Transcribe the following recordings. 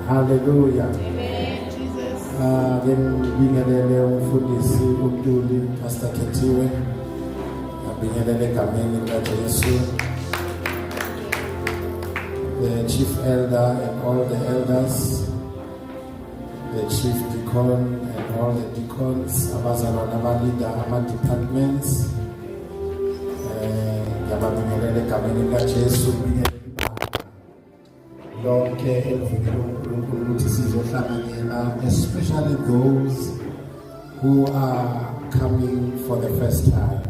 Hallelujah. Amen. Jesus. Ngibingelele umfundisi uNtuli Pastor Kethiwe. Ngibingelele egameni likaJesu. The chief elder and all the elders, the chief deacon and all the deacons, abazalwane abalida ama-departments. Ngiyabingelele egameni likaJesu. Lonke elivukile uNkulunkulu ukuthi sizohlanganyela, especially those who are coming for the first time.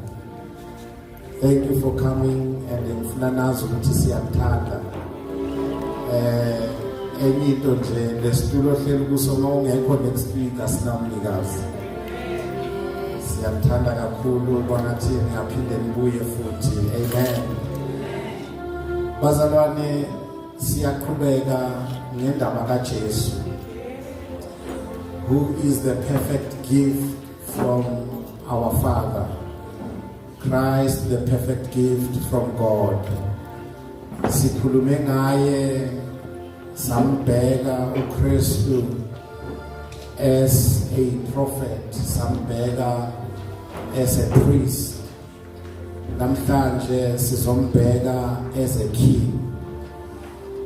Thank you for coming, and ngifuna nazi ukuthi siyathanda. Enye into nje lesitulo ohleli kuso mawungekho next week asinamnikazi. Siyathanda kakhulu kwanathi ngiyaphinde nibuye futhi. Amen. Bazalwane, siyaqhubeka ngendaba kaJesu, who is the perfect gift from our Father. Christ, the perfect gift from God. Sikhulume ngaye, sambheka uKristu as a prophet, sambheka as a priest. Namhlanje sizombheka as a king.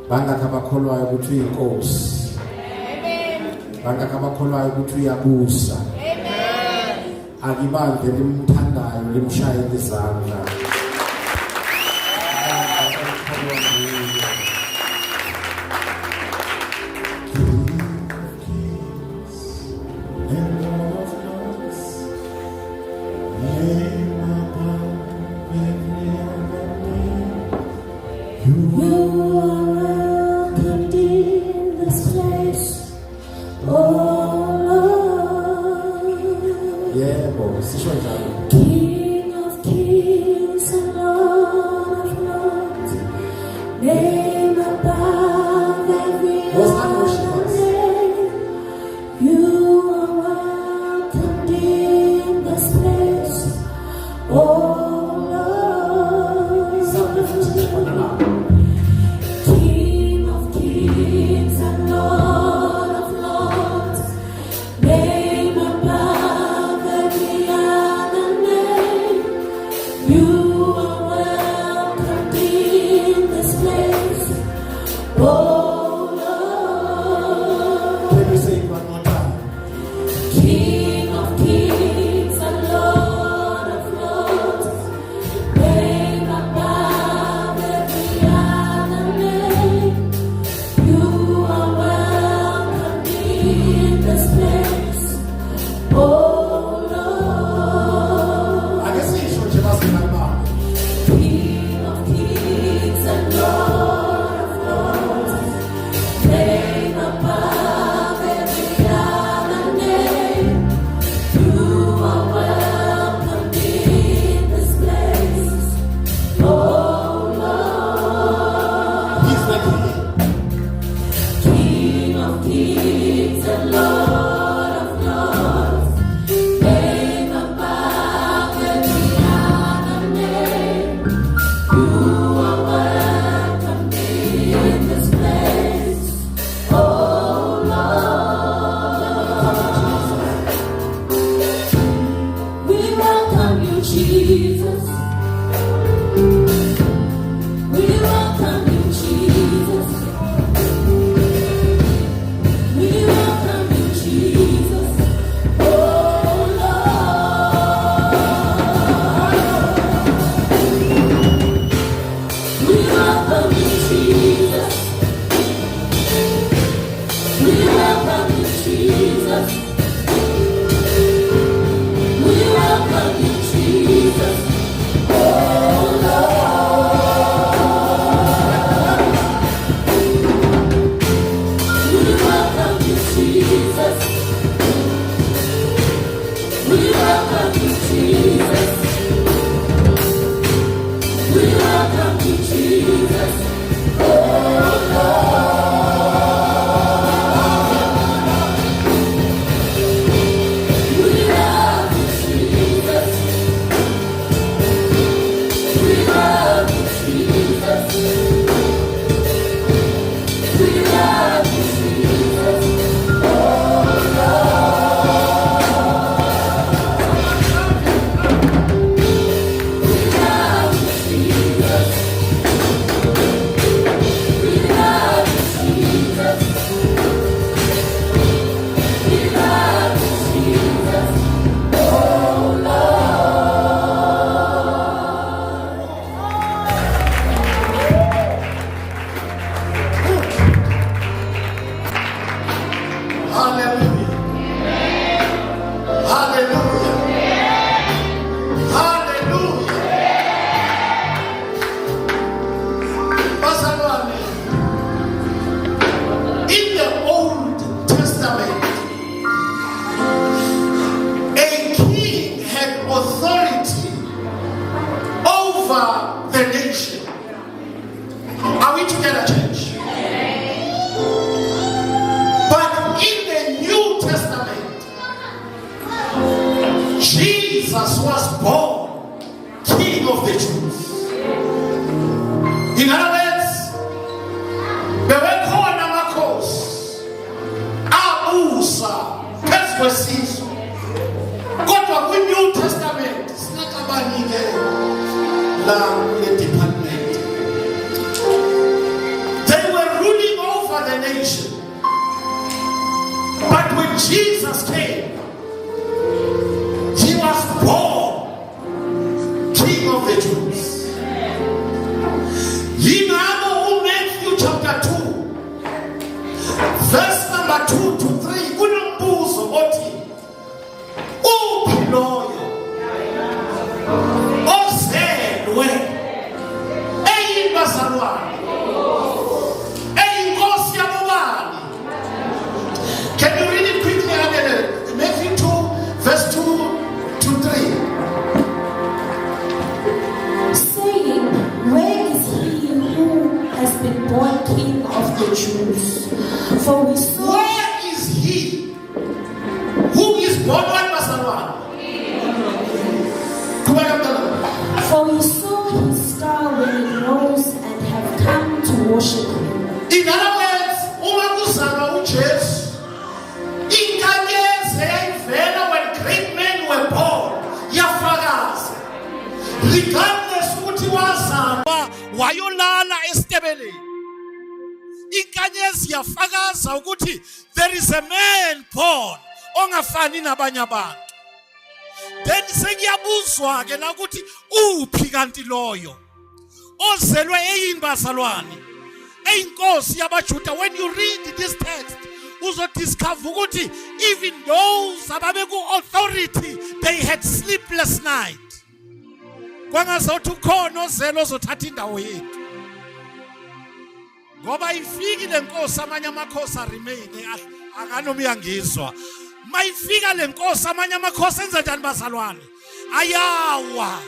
Bangakho abakholwayo ukuthi uyinkosi. Amen. Bangakho abakholwayo ukuthi uyabusa. Amen. Akibambe limthandayo limshaye izandla. King of kings and Lord of lords, name above every other name. You are welcomed in this place, oh Lord. King of kings and Lord of lords, name above every other name. You are welcomed in this place, oh Lord. Can you say it one more time? King of kings and Lord of lords, name above every other name. You are welcomed in this place, oh Lord. I can see you, you must be like that. King of kings and Lord of lords, name above every other name. You are welcomed in this place, oh Lord. He's the king. King of kings and Lord of lords, name above every other name. You are welcomed in this place, oh Lord. We welcome you, Jesus. We welcome you, Jesus. We welcome you, Jesus. Oh Lord. We welcome you, Jesus. We welcome you, Jesus. We welcome you, Jesus. Oh Lord. We welcome you, Jesus. We welcome you, Jesus. We welcome you, Jesus. Oh Lord. Hallelujah. Hallelujah. Hallelujah. Bazalwane, in the Old Testament, a king had authority over the nation. Are we together, church? But in the New Testament, Jesus was born King of the Jews. In other words, there were khona amakhosi abusa phezu kwesizwe. Kodwa kwi-New Testament sinexabanike la kule department. They were ruling over the nation. But when Jesus came, he was born King of the Jews. Yingakho uMatthew chapter 2, verse number 2 to 3, kunombuzo othi uphi loyo ozelwe eyibazalwane eyinkosi yabobani. Can you read it quickly again? Matthew 2, verse 2 to 3. Saying, where is he who has been born King of the Jews? For we saw Where is he who is born one bazalwane? For we saw his star when it rose and have come to worship him. In other words, uma kuzalwa uJesu, inkanyezi eyayivela when great men were born yafakaza. Regardless ukuthi wazalwa wayolala esitebeleni, inkanyezi yafakaza ukuthi there is a man born ongafani nabanye abantu. Then sekuyabuzwa ke la ukuthi uphi kanti loyo ozelwe eyimbazalwane eyinkosi yabaJuda. When you read this text, uzodiscover ukuthi even those ababeku authority, they had sleepless night. Kwangazothi ukhona ozelo ozothatha indawo yethu, ngoba ifiki lenkosi amanye amakhosi remain akanomya uyangizwa. Mayifika lenkosi amanye amakhosi enza njani bazalwane? Ayawa.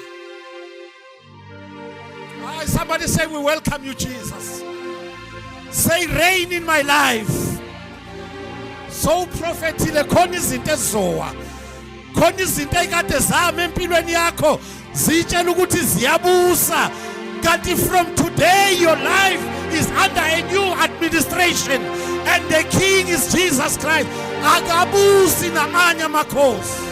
Somebody say, we welcome you, Jesus. Say, reign in my life. So prophetile khona izinto ezizowa, khona izinto ekade zama empilweni yakho zitshela ukuthi ziyabusa. Kanti from today your life is under a new administration and the king is Jesus Christ. Akabusi namanye amakhosi.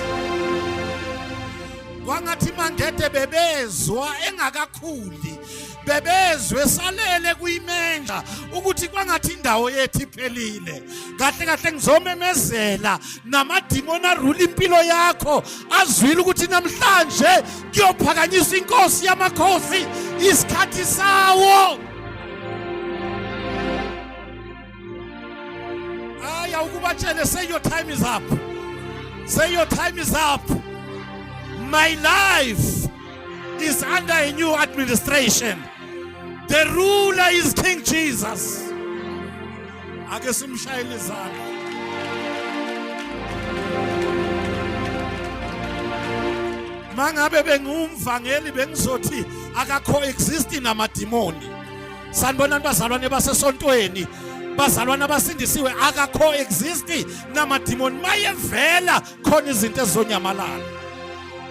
Kwangathi mangede bebezwa engakakhuli, bebezwe salele kuyimenja ukuthi kwangathi indawo yethu iphelile. Kahle kahle ngizomemezela namadimoni arule impilo yakho azwile ukuthi namhlanje kuyophakanyiswa inkosi yamakhosi, isikhathi sawo. Aya ukubatshele, say your time is up. Say your time is up. My life is under a new administration. The ruler is King Jesus. Ake simshayele izandla. Mangabe bengumvangeli bengizothi akakho existing namadimoni. Sanibonani bazalwane basesontweni, bazalwane abasindisiwe, akakho existing namadimoni. Mayevela khona izinto ezonyamalala.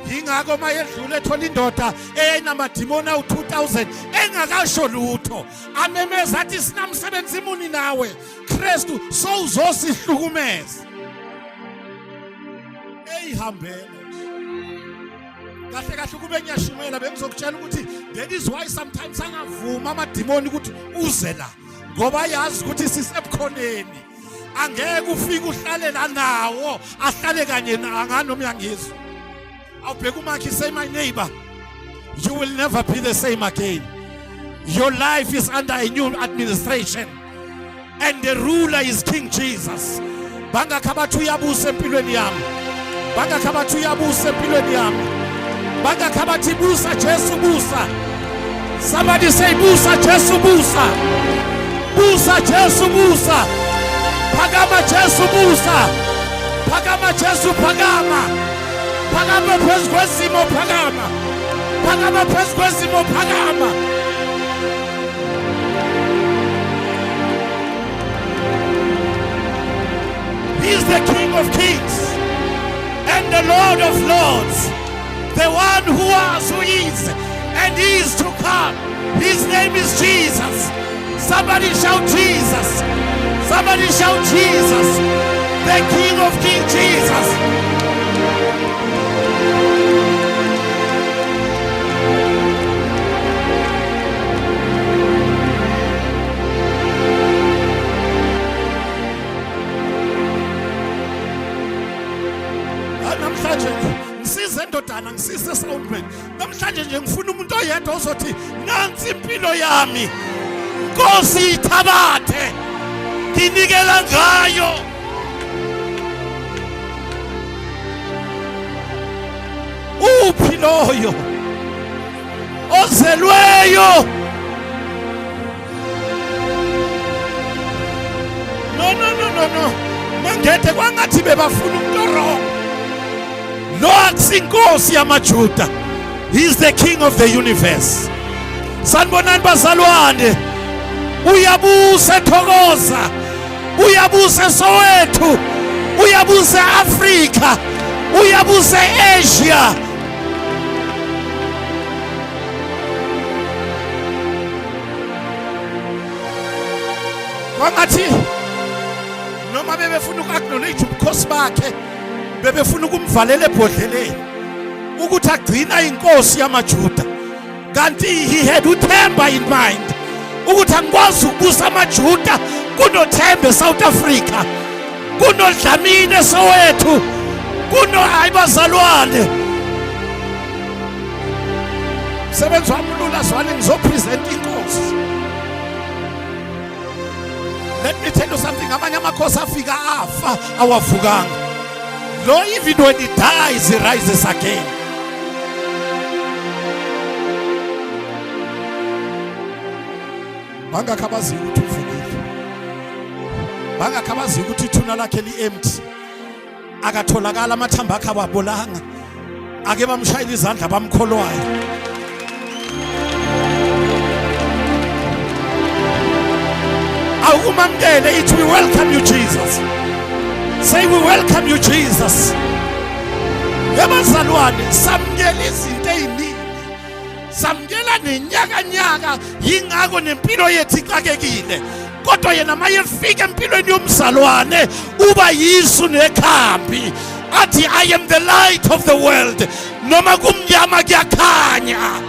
Yingakho mayedlule ethola indoda eyayinamadimoni awu-2000 engakasho lutho, amemeza athi sinamsebenzi muni nawe Kristu sowuzosihlukumeza. Eyihambela kahle kahle kube ngiyashimela bengizokutshela ukuthi that is why sometimes angavuma amadimoni ukuthi uze la, ngoba yazi ukuthi sisebukhoneni, angeke ufike uhlale la nawo ahlale kanye nganomi yangizwa. Say, my neighbor, you will never be the same again. Your life is under a new administration. and the ruler is King Jesus. Bangakhabathi uyabusa empilweni yami. Bangakhabathi uyabusa empilweni yami. Bangakhabathi busa Jesu busa. Somebody say busa Jesu busa. Busa Jesu busa. Phakama Jesu busa. Phakama Jesu phakama. Phakama phezu kwesimo phakama. Phakama phezu kwesimo phakama. He is the King of Kings and the Lord of Lords, the one who was, who is, and is to come. His name is Jesus. Somebody shout Jesus. Somebody shout Jesus. The King of Kings, Jesus. Namhlanje ngisize endodana ngisize soundman. Namhlanje nje ngifuna umuntu oyedwa ozothi nansi impilo yami. Nkosi ithabathe. Nginikela ngayo. Uphi loyo ozelweyo? No. Mangete kwangathi bebafuna umuntu wrong. Lo akusinkosi yamaJuda. He is the King of the universe. Sanibonani bazalwane. Uyabusa ethokoza. Uyabusa eSoweto. Uyabusa eAfrika. Uyabusa eAsia. Kwangathi noma bebefuna uku-acknowledge ubukhosi bakhe, bebefuna ukumvalela ebhodleleni ukuthi agcina inkosi yamaJuda, kanti he had uThemba in mind ukuthi angikwazi ukubusa amaJuda kunoThemba eSouth Africa, kunoDlamini eSoweto, kuno ayibazalwane. Msebenzi wami lula zwani ngizopresent inkosi. Let me tell you something. Amanye amakhosi afika afa awavukanga. Lo, even when he dies, he rises again. Bangakhabazi ukuthi uvukile. Bangakhabazi ukuthi ithuna lakhe li-empty. Akatholakala amathambo akhe awabolanga. Ake bamshayela izandla bamkholwayo. Awumamkele ithi we welcome you Jesus. Say we welcome you Jesus. Yabazalwane samkela izinto eziningi. Samkela nenyakanyaka yingako nempilo yethu ixakekile. Kodwa yena maye fika empilweni yomzalwane uba yisu nekhambi. Athi I am the light of the world. Noma kumnyama kuyakhanya.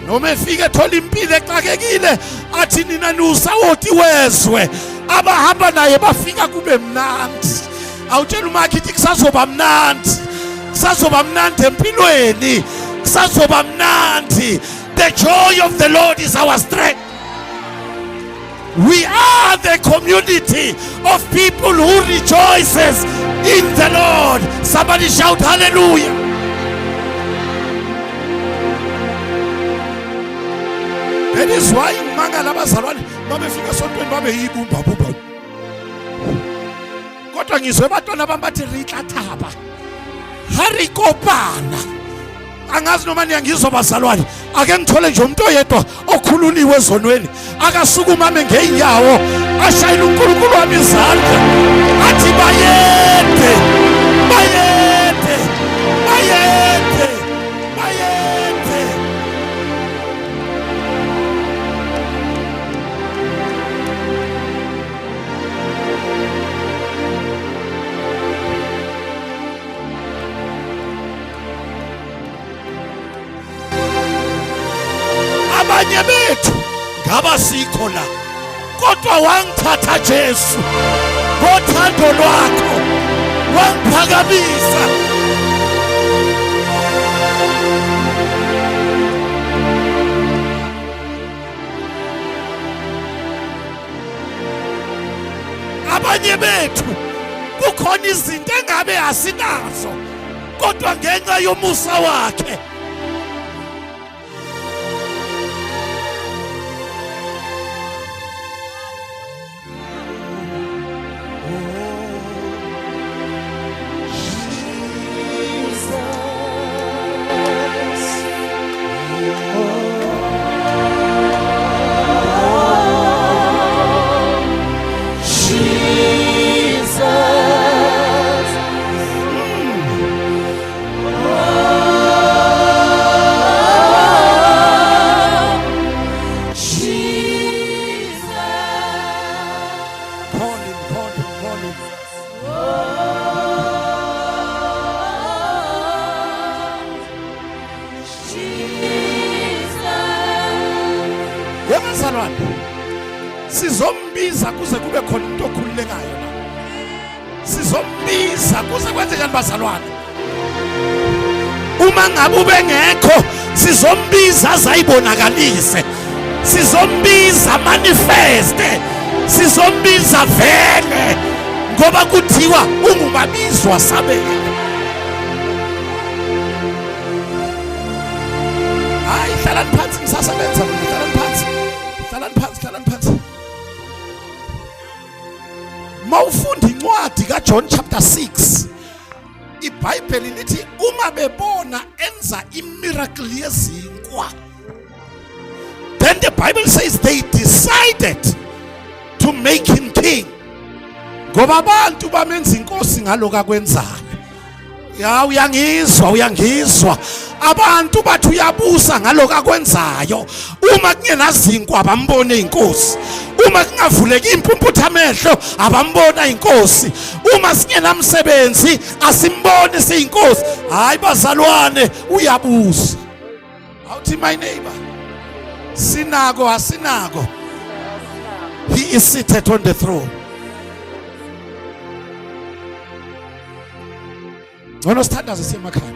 Noma efike ethola impilo exakekile athi nina nusawoti wezwe abahamba naye bafika kube mnandi. Awutshela uMark kusazoba mnandi. Kusazoba mnandi empilweni. Kusazoba mnandi. The joy of the Lord is our strength. We are the community of people who rejoices in the Lord. Somebody shout hallelujah. That is why mangala abazalwane babefika esontweni babe yibumba bumba. Kodwa ngizwe abantwana bami bathi ritla thaba. Harikopana. Angazi noma niyangizwa bazalwane. Ake ngithole nje umuntu oyedwa okhululiwe ezonweni. Akasukuma ngeenyawo ashayina uNkulunkulu wami izandla. Athi bayede. Bayede. Bayede. Bayede. Abanye bethu ngabasikho la, kodwa wangithatha Jesu ngothando lwakho, wangiphakamisa. abanye bethu kukhona izinto engabe asinazo kodwa ngenxa yomusa wakhe sizombiza kuze kube khona umuntu okhululekayo la. Sizombiza kuze kwenze njani bazalwane? Uma ngabe ubengekho sizombiza azayibonakalise. Sizombiza manifeste. Sizombiza vele ngoba kuthiwa ungubabizwa sabela. Hayi hlalani phansi ngisasebenza mina. Hlalani phansi. Mawufunda incwadi kaJohn chapter 6, iBhayibheli lithi uma bebona enza imiracle yezinkwa, then the Bible says they decided to make him king. Ngoba abantu bamenza inkosi ngaloko akwenzayo. Ya uyangizwa. Abantu bathi uyabusa ngaloko akwenzayo. Uma kungenazinkwa abambone inkosi. Uma kungavuleki impumputha amehlo abambona inkosi. Uma singenamsebenzi asimbone siyinkosi. Hayi bazalwane uyabusa. Awuthi my neighbor. Sinako asinako. He is seated on the throne. Understand siyemakhaya.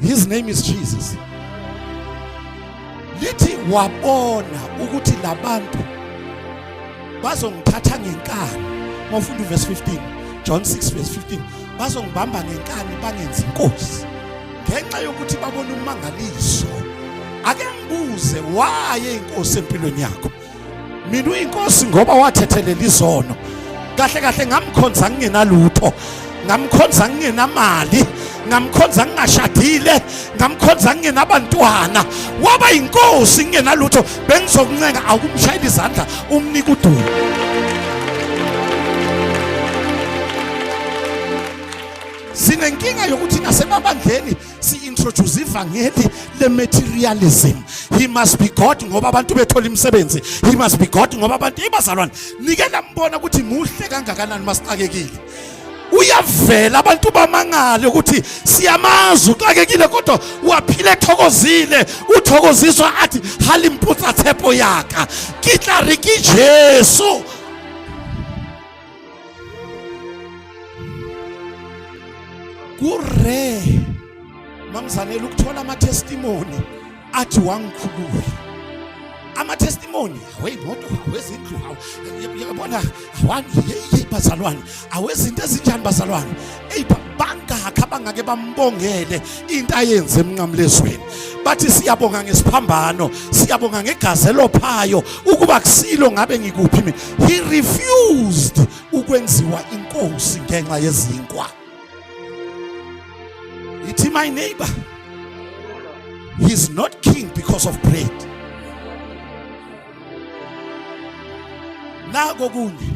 His name is Jesus. Lithi wabona ukuthi labantu bazongithatha ngenkani. Mawufunda verse 15, John 6 verse 15. Bazongibamba ngenkani bangenza inkosi. Ngenxa yokuthi babona umangaliso. Ake ngibuze waye inkosi empilweni yakho. Mina uyinkosi ngoba wathethelela izono. Kahle ngamkhonza ngingenalutho. Ngamkhonza ngingenamali, ngamkhonza ngingashadile, ngamkhonza ngingenabantwana. Waba inkosi ngingenalutho, bengizokuncenga akumshayela izandla umnika udumo. Sinenkinga yokuthi nasemabandleni si-introduce ivangeli le-materialism. He must be God ngoba abantu bethola imisebenzi. He must be God ngoba abantu ibazalwane. Nike lambona ukuthi muhle kangakanani masixakekile. Uyavela abantu bamangale ukuthi siyamazi uxakekile kodwa waphile ethokozile. Uthokoziswa athi halimputsa tshepo yaka ke tla re ke Jesu. Kure mamzanele ukuthola ama-testimony athi wangikhulula. Ama-testimony aweyimoto awezindlu yabona awani bazalwane awezinto ezinjani bazalwane bangakha bangake bambongele into ayenze emnqamlezweni. Bathi siyabonga ngesiphambano, siyabonga ngegazi elophayo ukuba kusilo ngabe ngikuphi mina. He refused ukwenziwa inkosi ngenxa yezinkwa. Ithi my neighbor, he's not king because of bread. Nako kunye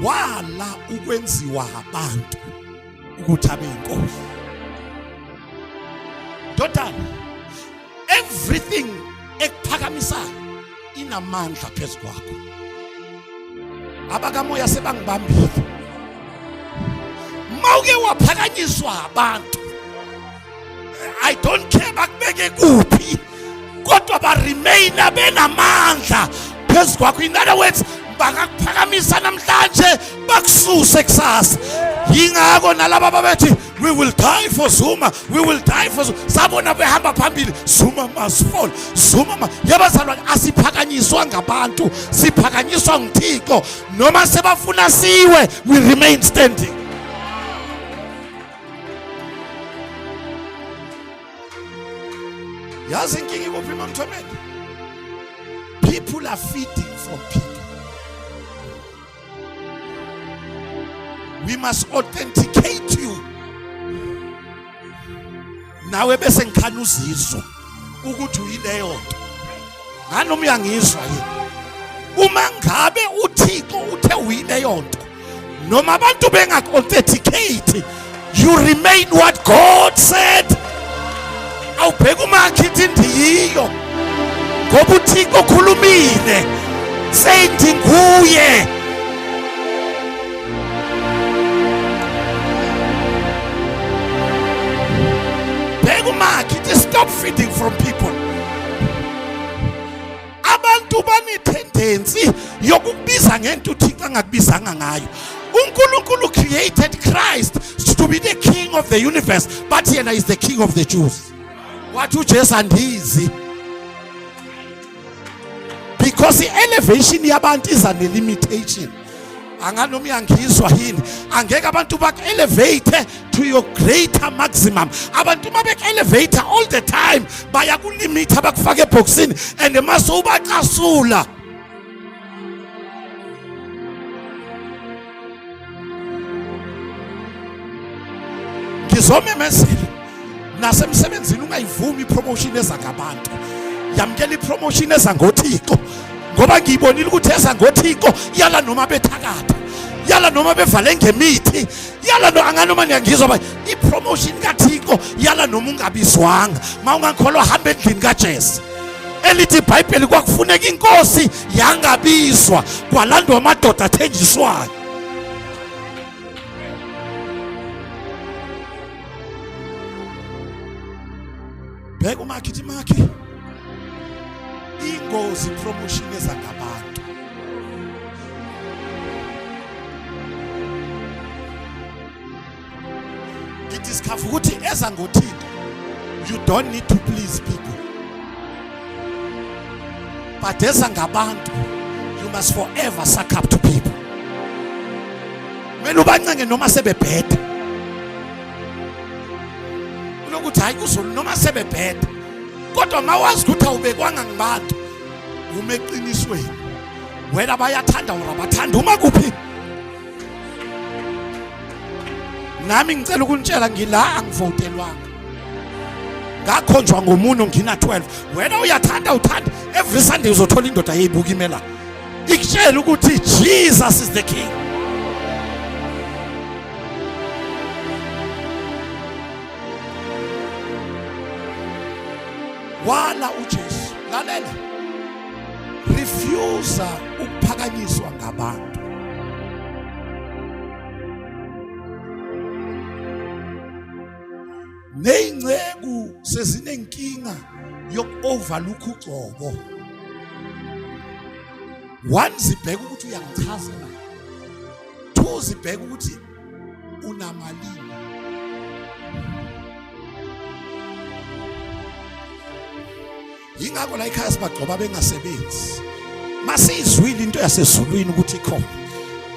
wala ukwenziwa abantu ukuthi abe inkosi. Ndodana, everything ekuphakamisayo inamandla phezu kwakho. Abakamoya sebangibambile. Mawuke waphakanyiswa abantu, I don't care bakubeke kuphi kodwa ba remain benamandla phezu kwakho. In other words, bakakuphakamisa namhlanje bakususe kusasa. Yingako nalaba babethi we will die for Zuma, we will die for Zuma. Sabona behamba phambili, Zuma must fall, yabazalwane asiphakanyiswa ngabantu, siphakanyiswa nguThixo. Noma sebafuna siwe, we remain standing. Yazi inkinga ikuphi Mamthomeni? People are feeding from people. We must authenticate you. Nawe bese ngikhana uzizwa ukuthi uyileyo nto. Nganoma uyangizwa yini? Uma ngabe uThixo uthe uyileyo nto, noma abantu bengaku-authenticate, you remain what God said. Awubheka umakhithi ndiyiyo. Ngoba uThixo ukhulumile. Seyithi nguye. Stop feeding from people. Abantu banethendency yokubiza ngento uThixo angakubizanga ngayo. uNkulunkulu created Christ to be the king of the universe, but yena is the king of the Jews. What uJesu andizi. Because the elevation yabantu is an limitation. Anganoma uyangizwa yini, angeke abantu baku-elevate to your greater maximum. Abantu mabeku-elevate all the time bayakulimita bakufaka ebhokisini and mase ubacasula. Ngizomemezela nasemsebenzini ungayivumi ipromotion eza ngabantu, yamkela ipromotion eza ngoThixo. Ngoba ngiyibonile ukuthi eza ngoThixo yala noma bethakatha, yala noma bevale ngemithi, yala no anganoma ngiyangizwa ba ipromotion kaThixo yala noma ungabizwanga. Mawungakholwa hamba endlini kaJesu. Elithi iBhayibheli kwakufuneka inkosi yangabizwa kwalandwa amadoda athenjiswayo. Bheka umakhithi makhi. Ingozi promotion ezangabantu. Ngidiscover ukuthi ezangoThixo you don't need to please people. But ezangabantu you must forever suck up to people. Mele ubancenge noma sebebheda. Unokuthi hayi kuzulu noma sebebheda. Kodwa mawazi ukuthi awubekwanga ngibantu umeqinisweni wena bayathanda urabathanda uma kuphi. Nami ngicela ukunitshela ngila angivotelwanga, ngakhonjwa ngomuno ngina 12. Wena uyathanda uthanda, every Sunday uzothola indoda yeyibuka imela ikutshela ukuthi Jesus is the king. Wala uJesu, lalela, refuse ukuphakanyiswa ngabantu. Neyingceku sezinenkinga yoku-overlook uGcobo. One, zibheka ukuthi uyangichazela. Two, zibheka ukuthi unamalini. Yingakho la ekhaya sibagcoba bengasebenzi. Masizwile into yasezulwini ukuthi ikhona.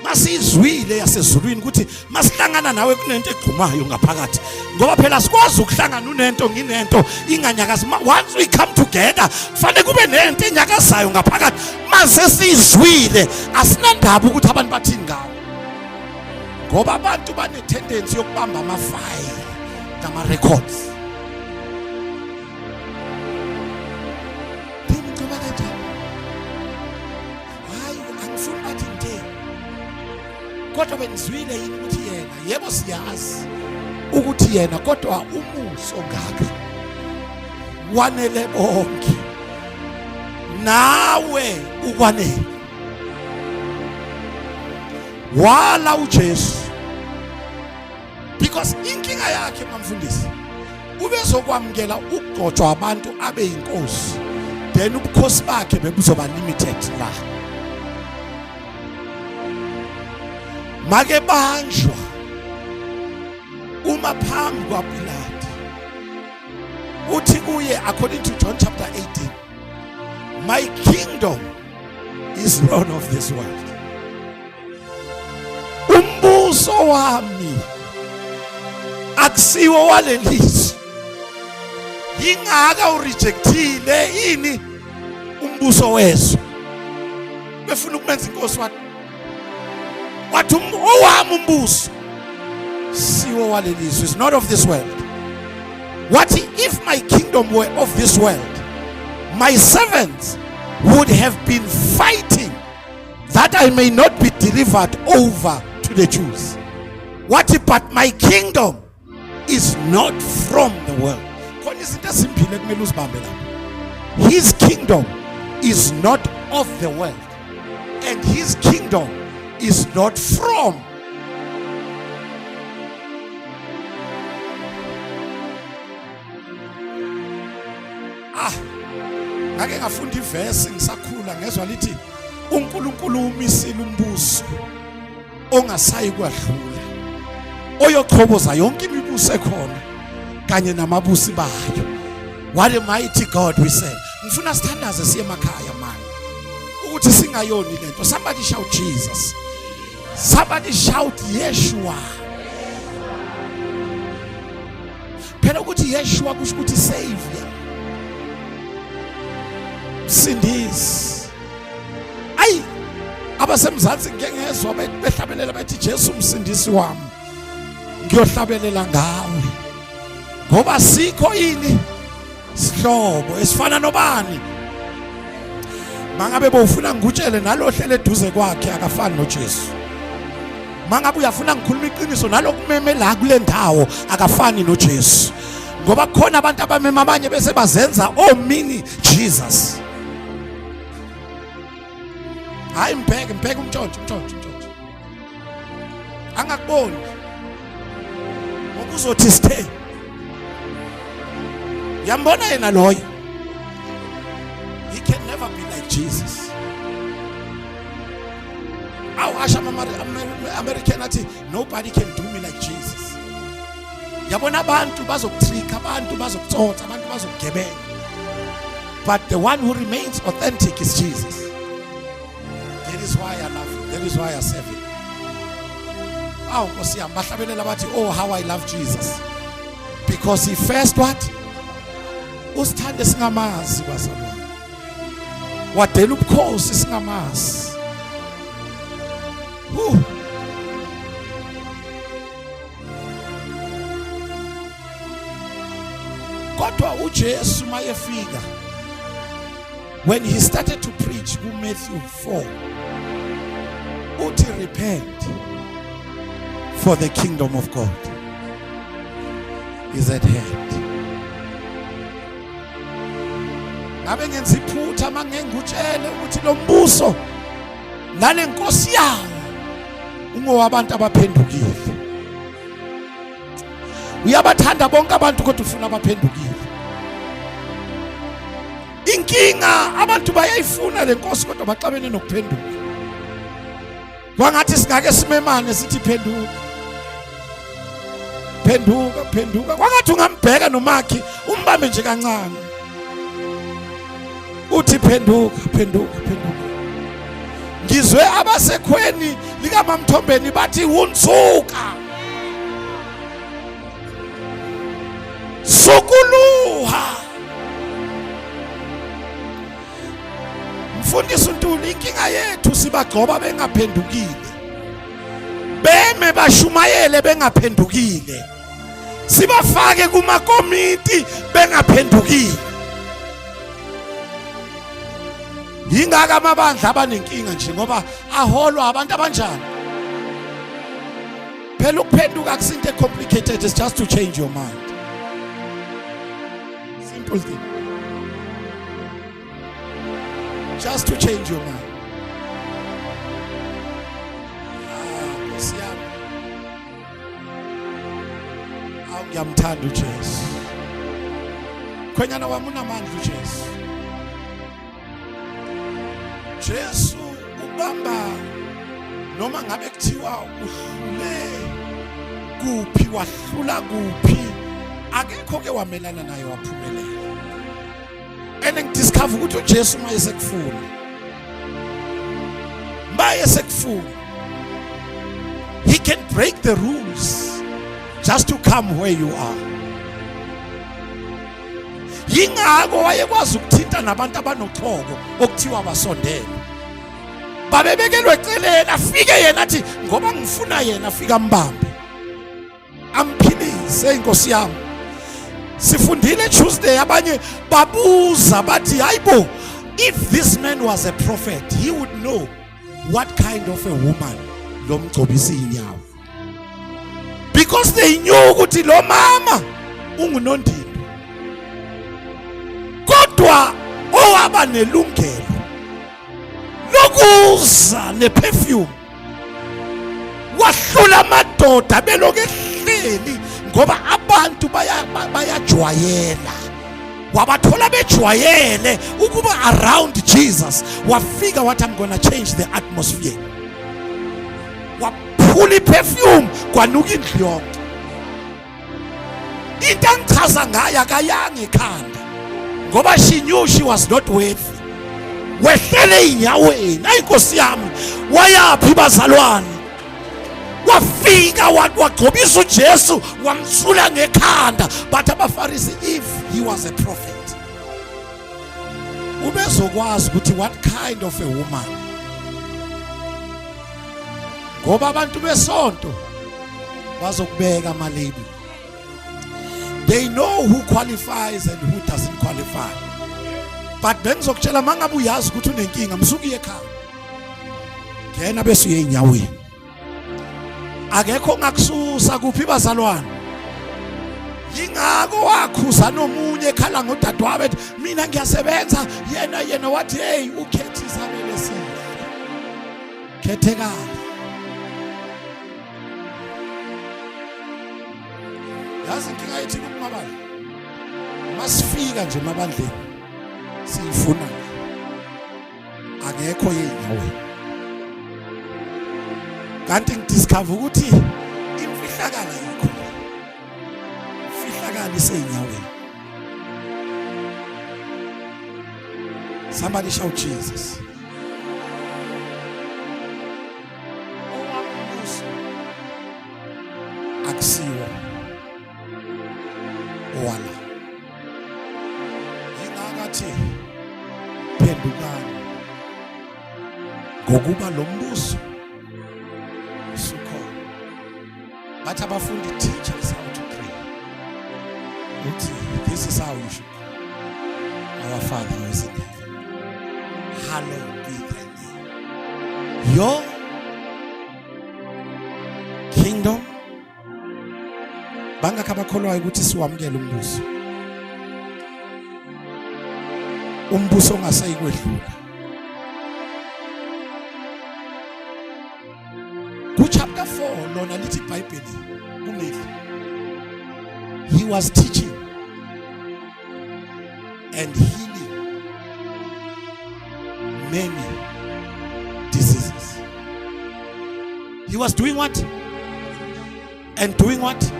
Masizwile yasezulwini ukuthi masihlangana nawe kunento egqumayo ngaphakathi. Ngoba phela sikwazi ukuhlangana unento nginento inganyakazi. Once we come together, fanele kube nento enyakazayo ngaphakathi. Mase sizwile asinandaba ukuthi abantu bathini ngawo. Ngoba abantu bane tendency yokubamba ama-file nama records. Kodwa benzwile yini ukuthi yena, yebo siyazi ukuthi yena, kodwa umuso ngaka wanele bonke, nawe ukwanele. Wala uJesu, because inkinga yakhe mamfundisi ubezokwamukela ukugcotshwa abantu abe yinkosi, then ubukhosi bakhe bebuzoba limited la. Make banjwa uma phambi kwaPilate uthi kuye according to John chapter 18, my kingdom is not of this world. Umbuso wami akusiwo walelizwe. Yingaka urejectile ini umbuso wezwe. Befuna ukumenza inkosi wathi owami umbuso siwo walelizwe, is not of this world. What if my kingdom were of this world? My servants would have been fighting that I may not be delivered over to the Jews. What if, but my kingdom is not from the world. His kingdom is not of the world, and his kingdom is not from. Ngake ngafunda ivesi ngisakhula ngezwa lithi uNkulunkulu umisile umbuso ongasayi kwadlula, oyoqhoboza yonke imibuso ekhona kanye namabusi bayo. What a mighty God we serve. Ngifuna sithandaze siye emakhaya manje ukuthi singayoni lento. Somebody shout Jesus. Somebody shout Yeshua. Phela ukuthi Yeshua kusho ukuthi savior, sindisi. Ayi abasemzansi ngengezwe behlabelela bethi Jesu umsindisi wami, ngiyohlabelela ngawe. Ngoba sikho ini sihlobo esifana nobani. Mangabe bowufuna ngikutshele nalohlele eduze kwakhe akafani noJesu. Mangabe uyafuna ngikhuluma iqiniso nalokumeme la kule ndawo akafani noJesu. Ngoba khona abantu abamema abanye bese bazenza omini Jesus. Hayi mbheke umntshontsho. Angakuboni ngokuzothi stay. Yambona yena loyo. He can never be like Jesus. Asha American ati nobody can do me like Jesus. Yabona abantu bazokutrika, abantu bazokutsotsa, abantu bazokugebenga. But the one who remains authentic is Jesus. That is why I love him. That is why I serve him. Nkosi yami bahlabelela bathi, oh how I love Jesus. Because he first what? Usithande singamazi bazalwane. Wadela ubukhosi singamazi. Kodwa uJesu mayefika, when he started to preach in Matthew 4, uthi repent, for the kingdom of God is at hand. Ngabe ngenza iphutha mangengutshele ukuthi lo mbuso nale nkosi yawo ungowabantu abaphendukile. Uyabathanda bonke abantu kodwa ufuna abaphendukile. Inkinga abantu bayayifuna le nkosi kodwa baxabene nokuphenduka. Kwangathi singake simemane sithi phenduka. Kwangathi ungambheka nomakhi umbambe nje kancane. Uthi phenduka. Ngizwe abasekhweni likaMamthombeni bathi unsuka. Sukuluha. Mfundisi uNtuli, inkinga yethu sibagcoba bengaphendukile. Beme bashumayele bengaphendukile. Sibafake kuma komiti bengaphendukile. Yingaka amabandla abanenkinga nje ngoba aholwa abantu abanjani. Phela ukuphenduka akusinto complicated, it's just to change your mind. Simple thing. Just to change your mind. Ngiyamthanda uJesu. Khwenyana wami unamandla uJesu. Jesu ubamba noma ngabe kuthiwa uhlule kuphi wahlula kuphi akekho ke wamelana naye waphumelela. And ngidiscover ukuthi uJesu mayesekufuna he can break the rules just to come where you are. Yingako wayekwazi ukuthinta nabantu abanoxhoko okuthiwa basondele. Babebekelwe eceleni afike yena athi ngoba ngifuna yena afika mbambe. Amphilise inkosi yami. Sifundile Tuesday abanye babuza bathi hayibo, if this man was a prophet he would know what kind of a woman lo mgcobisa inyawo, because they knew ukuthi lo mama ungunondini. Kodwa owaba nelungelo lokuza neperfume wahlula amadoda beloku ehleli ngoba abantu bayajwayela, wabathola bejwayele ukuba around Jesus. Wafika wathi I'm gonna change the atmosphere. Waphula iperfume kwanuka indlu yonke. Into angichaza ngayo akayanga ekhanda ngoba she knew she was not worthy. Wehlele inyaweni, ayinkosi yami, wayaphi bazalwane? Wafika wagcobisa uJesu wamsula ngekhanda. But abaFarisi, if he was a prophet, ubezokwazi ukuthi what kind of a woman. Ngoba abantu besonto bazokubeka amalabel. They know who qualifies and who doesn't qualify. But bengizokutshela mangabe uyazi ukuthi unenkinga msuku ekhaya. Ngena bese uye enyaweni. Akekho ngakususa kuphi bazalwane. Yingako wakhuza nomunye ekhala ngodadewabo ethi mina ngiyasebenza, yena wathi hey ukhethi isabele sihle. Khethekala. Yazi inkinga yethu kumabala. Masifika nje emabandleni siyifuna. Akekho yenyaweni. Kanti ngidiscover ukuthi imfihlakala yikho. Imfihlakala isenyaweni. Somebody shout Jesus. Aksiwa. Wala. Yingakathi phendukani. Ngokuba lo mbuso but abafundi teach us how to pray. This is how you should pray. Our Father who is in heaven, hallowed be thy name. Your kingdom. Bangakabakholwayo ukuthi siwamukele umbuso. Umbuso ongasayi kwedlula. Chapter 4, lona lithi iBhayibheli uMethi. He was teaching and healing many diseases. He was doing what? And doing what?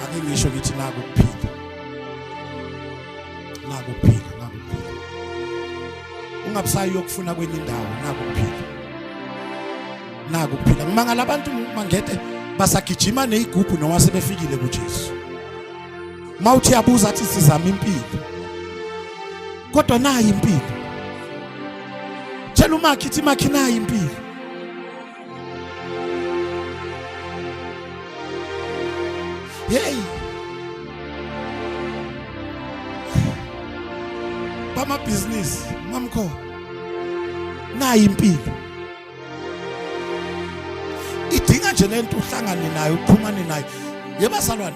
Ake ngisho ngithi naku kuphila. Nakuphila. Ungabusayi yokufuna kwenye indawo nakuphila. Ngimangala abantu mangete basagijima nezigubhu noma sebefikile kuJesu. Mawuthi yabuza athi sizama impilo. Kodwa nayi impilo. Tshela uMakhithi nayi impilo. Hey. Bama business mamkho nayi impilo. Idinga nje lento uhlangane nayo uxhumane nayo. Yebazalwane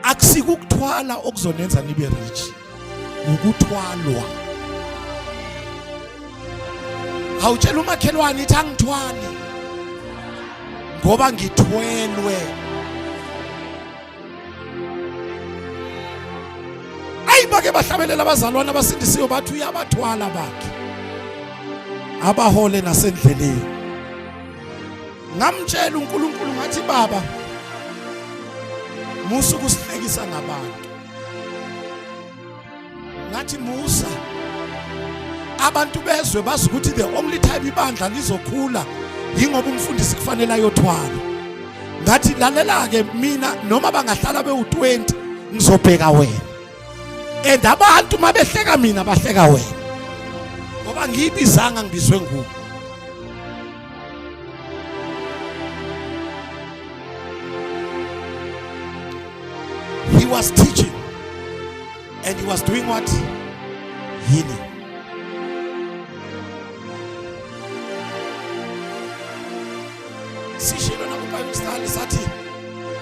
akusikukuthwala okuzonenza nibe rich. Ukuthwalwa. Awutshela umakhelwane ithi angithwali ngoba ngithwelwe. hayi bake bahlabelela abazalwane abasindisiwe bathi uyabathwala bakhe abahole nasendleleni. Ngamtshela uNkulunkulu ngathi baba musa ukusihlekisa ngabantu, ngathi musa abantu bezwe bazi ukuthi the only time ibandla lizokhula yingoba umfundisi kufanele ayothwala. Ngathi lalela ke mina noma bangahlala bewu20 ngizobheka wena, and abantu mabehleka mina bahleka wena ngoba ngiyibizanga ngibizwe nguwe. He was teaching and he was doing what? Healing.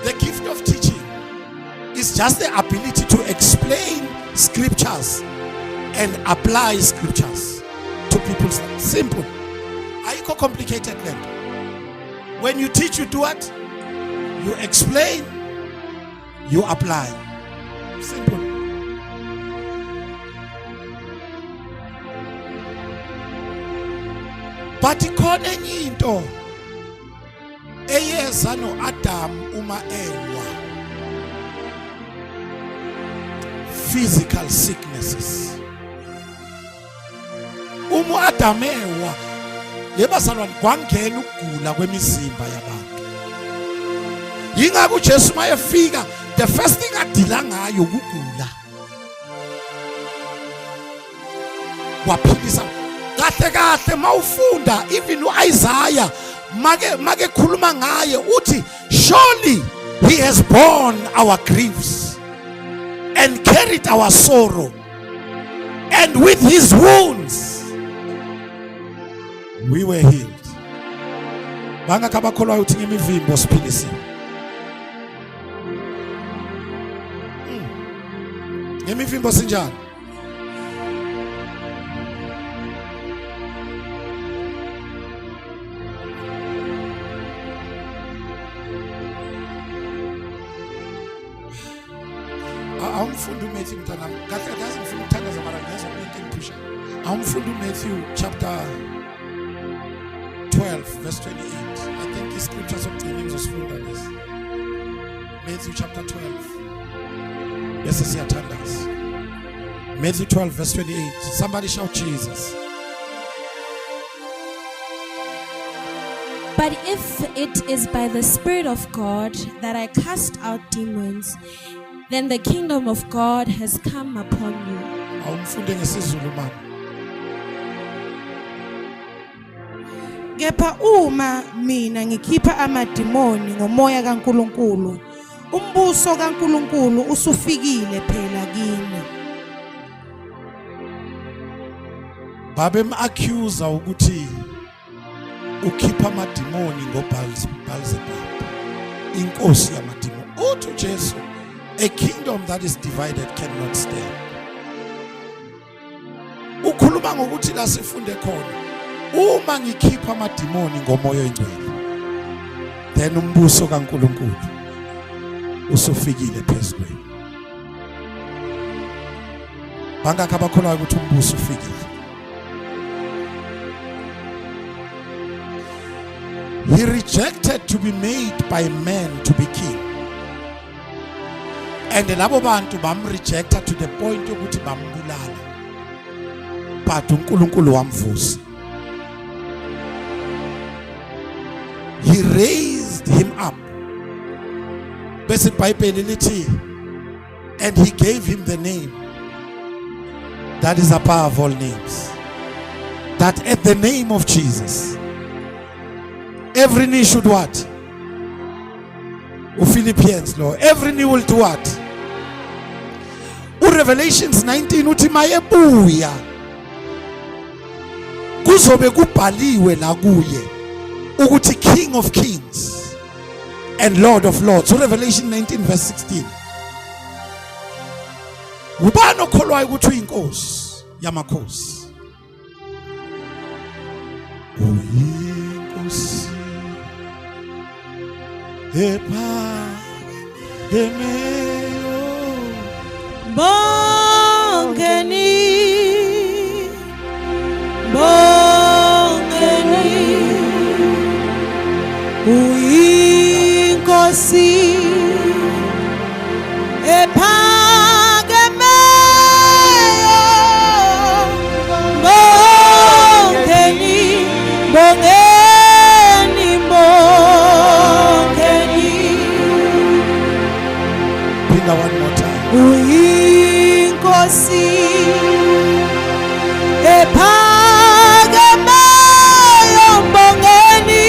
The gift of teaching is just the ability to explain scriptures and apply scriptures to people's lives. Simple. Aiko complicated then. When you teach, you do what? You explain, you apply. Simple. But ikhona enye into eyeza no Adam uma ewa. Physical sicknesses. Uma Adam ewa yebazalwane kwangena ukugula kwemizimba yabantu. Yingakho uJesu mayefika the first thing adila ngayo ukugula. Waphilisa kahle kahle mawufunda even uIsaiah make khuluma ngaye uthi surely he has borne our griefs and carried our sorrow, and with his wounds we were healed. Bangakho abakholwayo uthi ngemivimbo siphilisiwe. Ngemivimbo sinjani? Awumfundi uMatthew mntana kahle kahle ngifuna ukuthandaza mara ngezo into engiphusha. Awumfundi uMatthew chapter 12 verse 28. I think the scriptures of James was funda this. Matthew chapter 12. Bese siyathandaza. Matthew 12 verse 28. Somebody shout Jesus. But if it is by the Spirit of God that I cast out demons, then the kingdom of God has come upon you. Awumfunde ngesizulu mama. Kepha uma mina ngikhipha amadimoni ngomoya kaNkuluNkulu, umbuso kaNkuluNkulu usufikile phela kini. Babe accuse ukuthi ukhipha amadimoni ngoBaalzebub, inkosi yamadimoni. Uthi uJesu, a kingdom that is divided cannot stand. Ukhuluma ngokuthi la sifunde khona, uma ngikhipha amadimoni ngomoya oyingcwele, then umbuso kaNkuluNkulu usufikile phezulu. Bangakho abakholwayo ukuthi umbuso ufikile. He rejected to be made by men to be king. And labo bantu bamrejecta to the point yokuthi bambulala. But uNkulunkulu wamvusa. He raised him up. Bese iBhayibheli lithi, and he gave him the name that is above all names, that at the name of Jesus every knee should what? Philippians law. Every knee will do what? Revelations 19 uthi mayebuya kuzobe kubhaliwe la kuye ukuthi King of Kings and Lord of Lords. Revelation 19 verse 16. Ubani okholwayo ukuthi uyinkosi yamakhosi? Uyinkosi epa demeyo Bo uyinkosi ephakemeyo mbongeni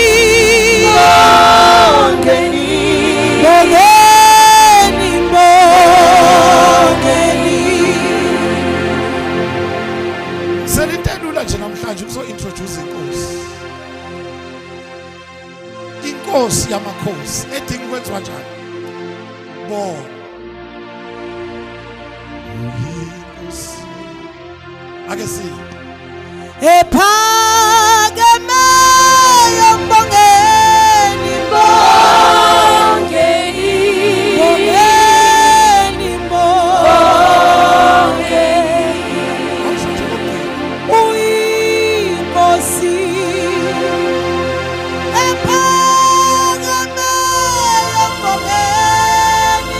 Selitelula nje namhlanje ukuzo-introduce inkosi. Inkosi yamakhosi edinga ukwenziwa njani? Bona uyinkosi. Ake siye. ephakemeyo mbongeni uyinkosi ephakemeyo mbongeni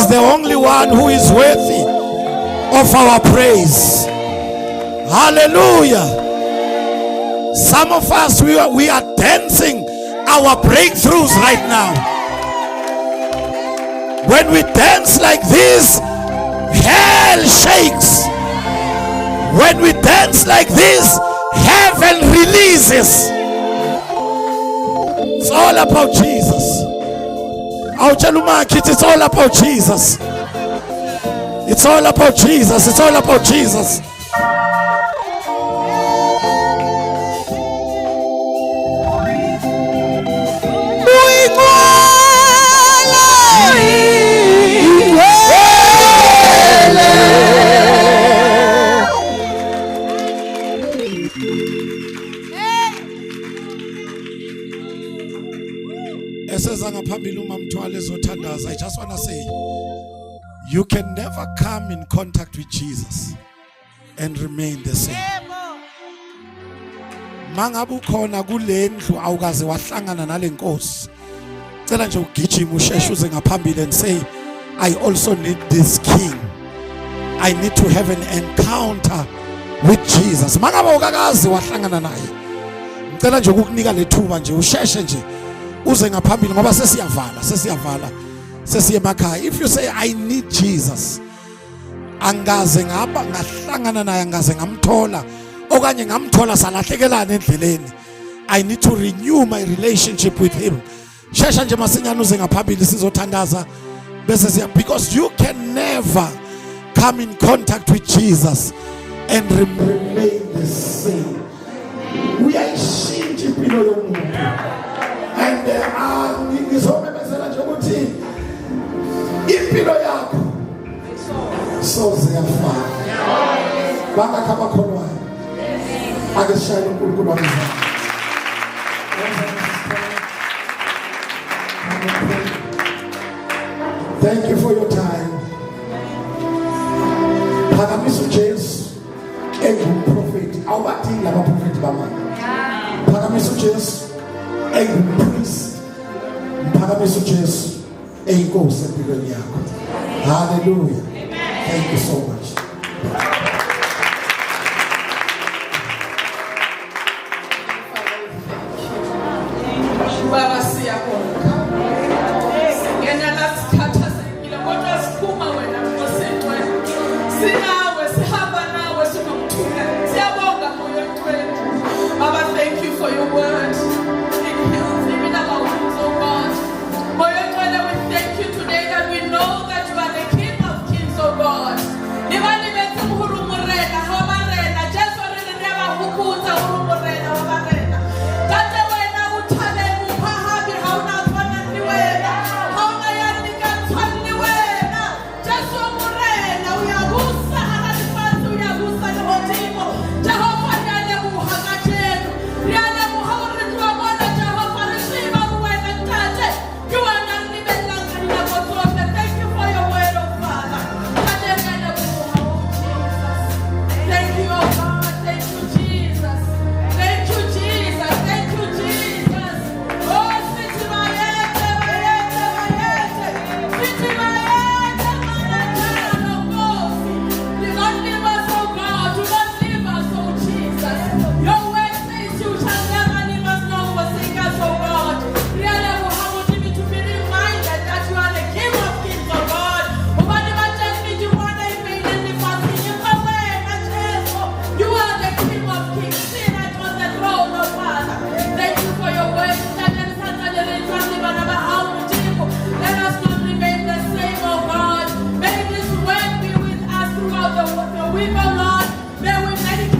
the only one who is worthy of our praise. Hallelujah. Some of us, we are dancing our breakthroughs right now. When we dance like this, hell shakes. When we dance like this, heaven releases. It's all about Jesus. It's all about Jesus. It's all about Jesus. It's all about Jesus. I just want to say, you can never come in contact with Jesus and remain the same. Mangabu khona kule ndlu awukaze wahlangana nale nkosi. Cela nje ugijima usheshe uze ngaphambili and say, I also need this king. I need to have an encounter with Jesus. Mangabe ukakaze wahlangana naye. Cela nje ukukunika lethuba nje usheshe nje uze ngaphambili ngoba sesiyavala. If you say I need Jesus, angaze ngaba ngahlangana naye, angaze ngamthola okanye ngamthola salahlekelana endleleni, I need to renew my relationship with him. Shesha nje masinyane uze ngaphambili sizothandaza bese siya, because you can never come in contact with Jesus and remain the same. We are ishintsha impilo yomuntu, and ngizomemezela nje ukuthi impilo yakho soze yafana. Bangakhaba khona ake shayile uNkulunkulu wami. Thank you for your time. Phakamisa uJesu engumprofeti. Awubadingi laba profeti bamanje. Phakamisa uJesu engumpriest. Phakamisa uJesu eyinkosi empilweni yakho. Hallelujah. Thank you so much. Baba siyabonga. Ngena lasikhatha sengile kodwa siphuma wena Nkosi wena. Sinawe sihamba nawe sinomthula. Siyabonga moyo wethu. Baba, thank you for your word. It heals even our wounds, oh God. Moyo wethu, we thank you today that we know that you are the King of Kings, oh God. Nibani bethu mhurumurena habarena Jesu rineba hukuza hurumurena habarena. Kate wena uthale mupahabi hauna thwana ni wena. Hauna yanika thwani wena. Jesu murena uyabusa halafansi uyabusa nhodimo. Jehova yale muhakatenu. Yale muhawri tuwabona Jehova rishima wena tate. You are not living like in the world. Thank you for your word, oh Father. Thank you, oh God. Thank you, Jesus. Thank you, Jesus. Thank you, Jesus. Oh, siti mayete, mayete, mayete. Siti mayete, mayete, no mercy. Do not leave us, oh God. Do not leave us, oh Jesus. Your word says you shall never leave us nor forsake us, oh God. Really, we want me to be reminded that you are the King of Kings, oh God. You are the King of Kings. Sit on the throne, oh Father. Thank you for your word. Let us not remain the same, oh God. May this word be with us throughout the week, oh Lord. May we meditate